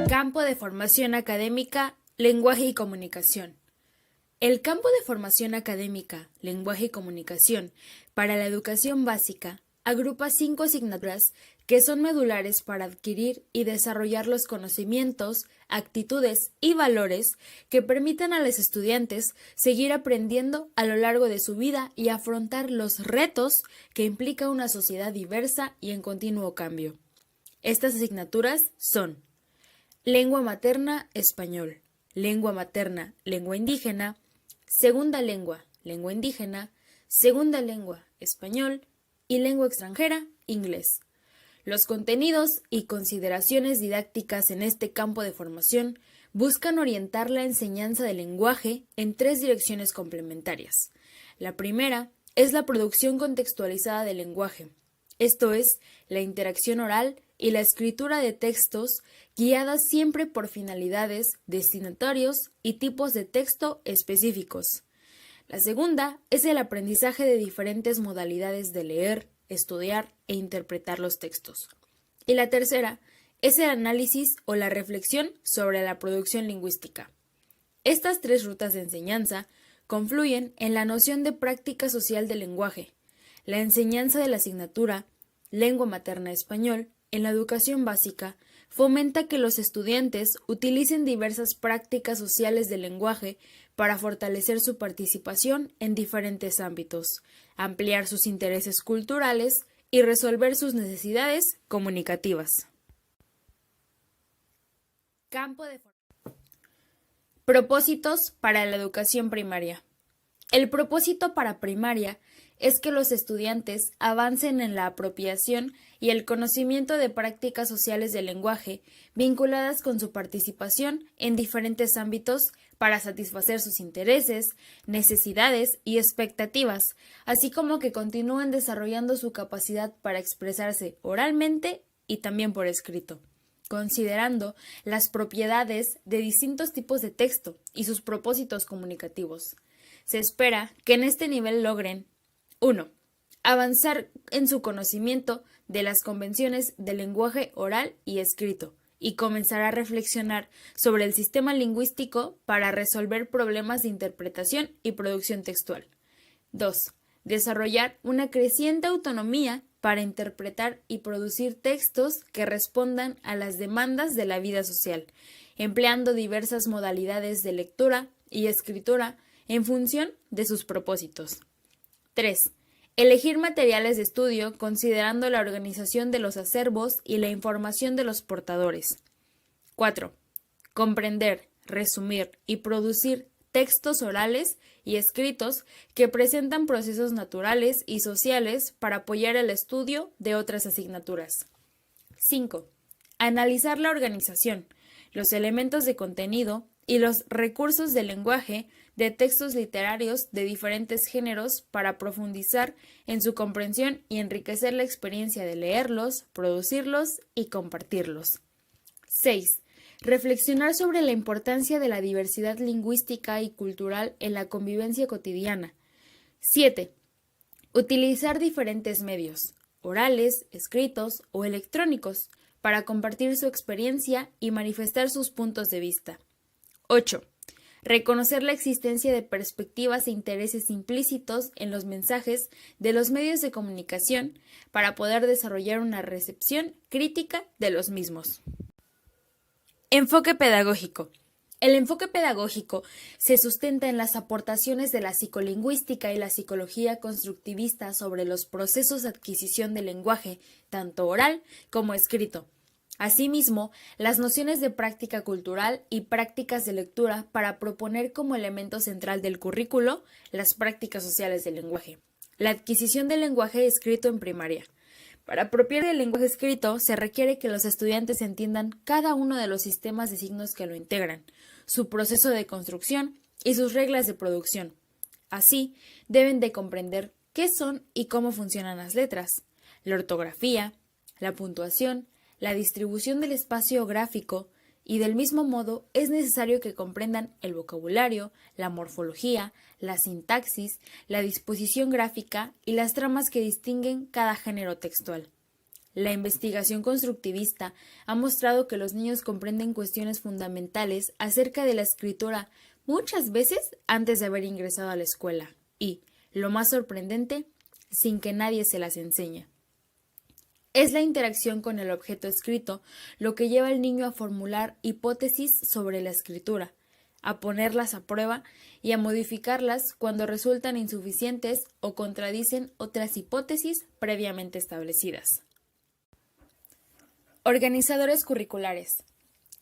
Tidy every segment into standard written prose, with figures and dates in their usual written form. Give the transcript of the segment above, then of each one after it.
Campo de formación académica, lenguaje y comunicación. El campo de formación académica, lenguaje y comunicación para la educación básica agrupa 5 asignaturas que son medulares para adquirir y desarrollar los conocimientos, actitudes y valores que permitan a los estudiantes seguir aprendiendo a lo largo de su vida y afrontar los retos que implica una sociedad diversa y en continuo cambio. Estas asignaturas son lengua materna, español; lengua materna, lengua indígena; segunda lengua, lengua indígena; segunda lengua, español; y lengua extranjera, inglés. Los contenidos y consideraciones didácticas en este campo de formación buscan orientar la enseñanza del lenguaje en 3 direcciones complementarias. La primera es la producción contextualizada del lenguaje, esto es, la interacción oral y la escritura de textos guiadas siempre por finalidades, destinatarios y tipos de texto específicos. La segunda es el aprendizaje de diferentes modalidades de leer, estudiar e interpretar los textos. Y la tercera es el análisis o la reflexión sobre la producción lingüística. Estas 3 rutas de enseñanza confluyen en la noción de práctica social del lenguaje, la enseñanza de la asignatura lengua materna español en la educación básica fomenta que los estudiantes utilicen diversas prácticas sociales del lenguaje para fortalecer su participación en diferentes ámbitos, ampliar sus intereses culturales y resolver sus necesidades comunicativas. Campo de propósitos para la educación primaria. El propósito para primaria es que los estudiantes avancen en la apropiación y el conocimiento de prácticas sociales del lenguaje vinculadas con su participación en diferentes ámbitos para satisfacer sus intereses, necesidades y expectativas, así como que continúen desarrollando su capacidad para expresarse oralmente y también por escrito, considerando las propiedades de distintos tipos de texto y sus propósitos comunicativos. Se espera que en este nivel logren 1. Avanzar en su conocimiento de las convenciones del lenguaje oral y escrito y comenzar a reflexionar sobre el sistema lingüístico para resolver problemas de interpretación y producción textual. 2. Desarrollar una creciente autonomía para interpretar y producir textos que respondan a las demandas de la vida social, empleando diversas modalidades de lectura y escritura en función de sus propósitos. 3. Elegir materiales de estudio considerando la organización de los acervos y la información de los portadores. 4. Comprender, resumir y producir textos orales y escritos que presentan procesos naturales y sociales para apoyar el estudio de otras asignaturas. 5. Analizar la organización, los elementos de contenido y los recursos del lenguaje de textos literarios de diferentes géneros para profundizar en su comprensión y enriquecer la experiencia de leerlos, producirlos y compartirlos. 6. Reflexionar sobre la importancia de la diversidad lingüística y cultural en la convivencia cotidiana. 7. Utilizar diferentes medios, orales, escritos o electrónicos, para compartir su experiencia y manifestar sus puntos de vista. 8. Reconocer la existencia de perspectivas e intereses implícitos en los mensajes de los medios de comunicación para poder desarrollar una recepción crítica de los mismos. Enfoque pedagógico. El enfoque pedagógico se sustenta en las aportaciones de la psicolingüística y la psicología constructivista sobre los procesos de adquisición del lenguaje, tanto oral como escrito. Asimismo, las nociones de práctica cultural y prácticas de lectura para proponer como elemento central del currículo las prácticas sociales del lenguaje. La adquisición del lenguaje escrito en primaria. Para apropiar del lenguaje escrito se requiere que los estudiantes entiendan cada uno de los sistemas de signos que lo integran, su proceso de construcción y sus reglas de producción. Así, deben de comprender qué son y cómo funcionan las letras, la ortografía, la puntuación, la distribución del espacio gráfico y del mismo modo es necesario que comprendan el vocabulario, la morfología, la sintaxis, la disposición gráfica y las tramas que distinguen cada género textual. La investigación constructivista ha mostrado que los niños comprenden cuestiones fundamentales acerca de la escritura muchas veces antes de haber ingresado a la escuela y, lo más sorprendente, sin que nadie se las enseñe. Es la interacción con el objeto escrito lo que lleva al niño a formular hipótesis sobre la escritura, a ponerlas a prueba y a modificarlas cuando resultan insuficientes o contradicen otras hipótesis previamente establecidas. Organizadores curriculares.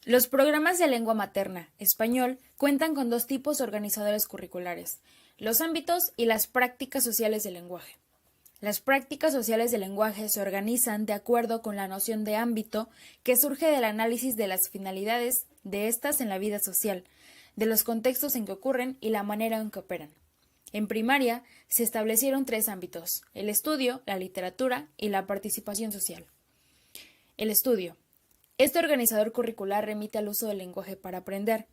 Los programas de lengua materna, español, cuentan con dos tipos de organizadores curriculares: los ámbitos y las prácticas sociales del lenguaje. Las prácticas sociales del lenguaje se organizan de acuerdo con la noción de ámbito que surge del análisis de las finalidades de estas en la vida social, de los contextos en que ocurren y la manera en que operan. En primaria se establecieron tres ámbitos: el estudio, la literatura y la participación social. El estudio. Este organizador curricular remite al uso del lenguaje para aprender.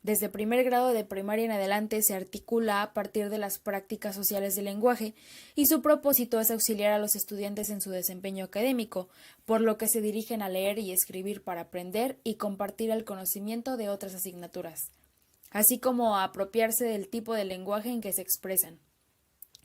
Desde primer grado de primaria en adelante se articula a partir de las prácticas sociales del lenguaje y su propósito es auxiliar a los estudiantes en su desempeño académico, por lo que se dirigen a leer y escribir para aprender y compartir el conocimiento de otras asignaturas, así como a apropiarse del tipo de lenguaje en que se expresan.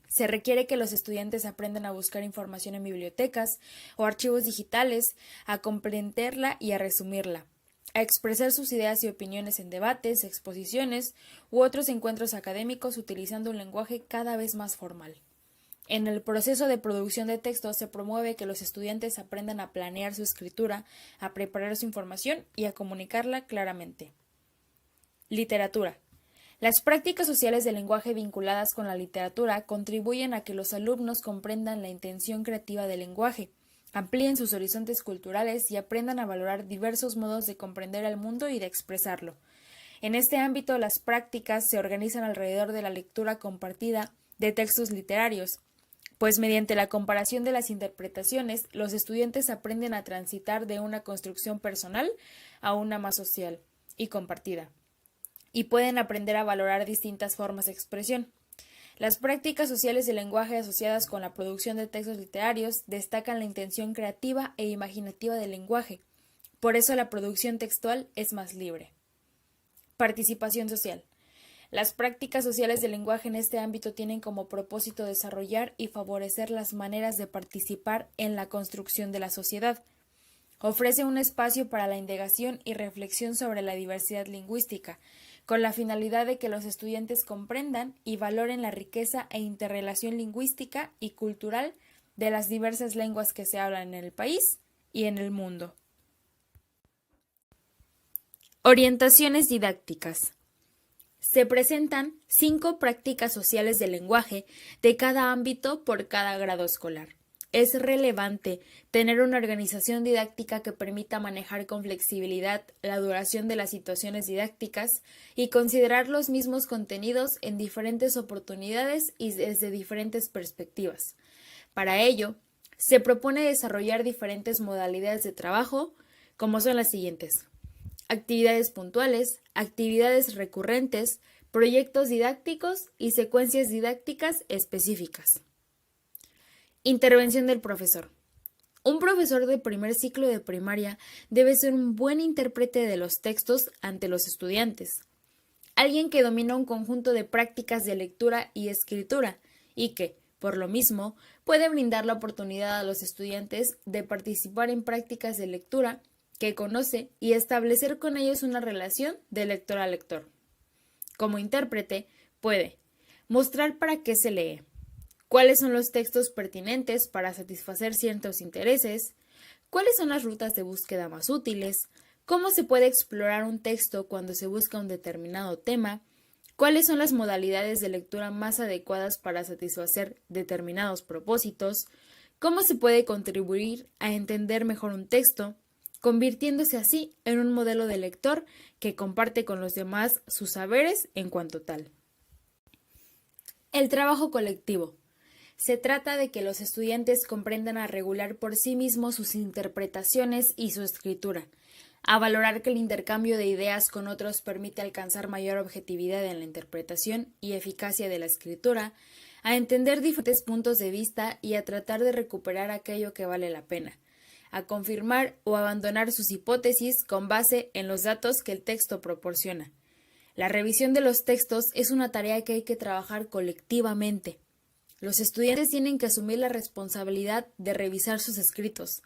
Se requiere que los estudiantes aprendan a buscar información en bibliotecas o archivos digitales, a comprenderla y a resumirla, a expresar sus ideas y opiniones en debates, exposiciones u otros encuentros académicos utilizando un lenguaje cada vez más formal. En el proceso de producción de textos se promueve que los estudiantes aprendan a planear su escritura, a preparar su información y a comunicarla claramente. Literatura. Las prácticas sociales del lenguaje vinculadas con la literatura contribuyen a que los alumnos comprendan la intención creativa del lenguaje, amplíen sus horizontes culturales y aprendan a valorar diversos modos de comprender el mundo y de expresarlo. En este ámbito, las prácticas se organizan alrededor de la lectura compartida de textos literarios, pues mediante la comparación de las interpretaciones, los estudiantes aprenden a transitar de una construcción personal a una más social y compartida, y pueden aprender a valorar distintas formas de expresión. Las prácticas sociales del lenguaje asociadas con la producción de textos literarios destacan la intención creativa e imaginativa del lenguaje. Por eso la producción textual es más libre. Participación social. Las prácticas sociales del lenguaje en este ámbito tienen como propósito desarrollar y favorecer las maneras de participar en la construcción de la sociedad. Ofrece un espacio para la indagación y reflexión sobre la diversidad lingüística, con la finalidad de que los estudiantes comprendan y valoren la riqueza e interrelación lingüística y cultural de las diversas lenguas que se hablan en el país y en el mundo. Orientaciones didácticas. Se presentan 5 prácticas sociales del lenguaje de cada ámbito por cada grado escolar. Es relevante tener una organización didáctica que permita manejar con flexibilidad la duración de las situaciones didácticas y considerar los mismos contenidos en diferentes oportunidades y desde diferentes perspectivas. Para ello, se propone desarrollar diferentes modalidades de trabajo, como son las siguientes: actividades puntuales, actividades recurrentes, proyectos didácticos y secuencias didácticas específicas. Intervención del profesor. Un profesor de primer ciclo de primaria debe ser un buen intérprete de los textos ante los estudiantes, alguien que domina un conjunto de prácticas de lectura y escritura y que, por lo mismo, puede brindar la oportunidad a los estudiantes de participar en prácticas de lectura que conoce y establecer con ellos una relación de lector a lector. Como intérprete, puede mostrar para qué se lee, cuáles son los textos pertinentes para satisfacer ciertos intereses, cuáles son las rutas de búsqueda más útiles, cómo se puede explorar un texto cuando se busca un determinado tema, cuáles son las modalidades de lectura más adecuadas para satisfacer determinados propósitos, cómo se puede contribuir a entender mejor un texto, convirtiéndose así en un modelo de lector que comparte con los demás sus saberes en cuanto tal. El trabajo colectivo. Se trata de que los estudiantes comprendan a regular por sí mismos sus interpretaciones y su escritura, a valorar que el intercambio de ideas con otros permite alcanzar mayor objetividad en la interpretación y eficacia de la escritura, a entender diferentes puntos de vista y a tratar de recuperar aquello que vale la pena, a confirmar o abandonar sus hipótesis con base en los datos que el texto proporciona. La revisión de los textos es una tarea que hay que trabajar colectivamente. Los estudiantes tienen que asumir la responsabilidad de revisar sus escritos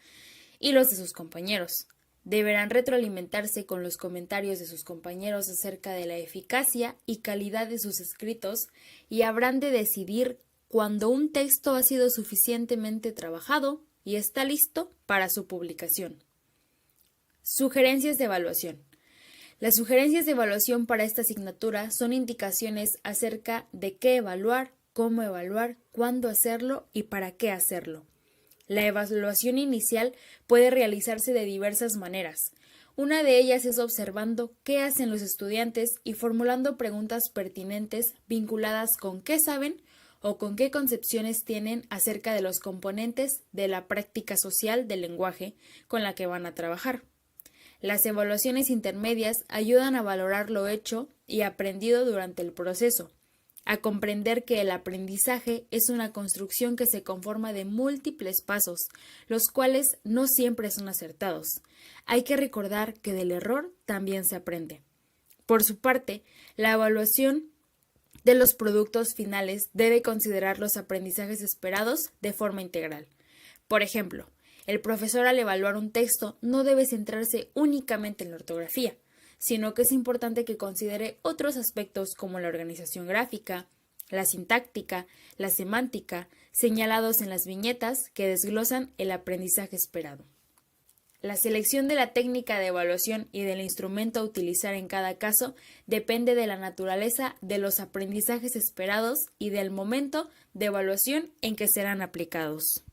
y los de sus compañeros. Deberán retroalimentarse con los comentarios de sus compañeros acerca de la eficacia y calidad de sus escritos y habrán de decidir cuando un texto ha sido suficientemente trabajado y está listo para su publicación. Sugerencias de evaluación. Las sugerencias de evaluación para esta asignatura son indicaciones acerca de qué evaluar, cómo evaluar, cuándo hacerlo y para qué hacerlo. La evaluación inicial puede realizarse de diversas maneras. Una de ellas es observando qué hacen los estudiantes y formulando preguntas pertinentes vinculadas con qué saben o con qué concepciones tienen acerca de los componentes de la práctica social del lenguaje con la que van a trabajar. Las evaluaciones intermedias ayudan a valorar lo hecho y aprendido durante el proceso, a comprender que el aprendizaje es una construcción que se conforma de múltiples pasos, los cuales no siempre son acertados. Hay que recordar que del error también se aprende. Por su parte, la evaluación de los productos finales debe considerar los aprendizajes esperados de forma integral. Por ejemplo, el profesor al evaluar un texto no debe centrarse únicamente en la ortografía, sino que es importante que considere otros aspectos como la organización gráfica, la sintáctica, la semántica, señalados en las viñetas que desglosan el aprendizaje esperado. La selección de la técnica de evaluación y del instrumento a utilizar en cada caso depende de la naturaleza de los aprendizajes esperados y del momento de evaluación en que serán aplicados.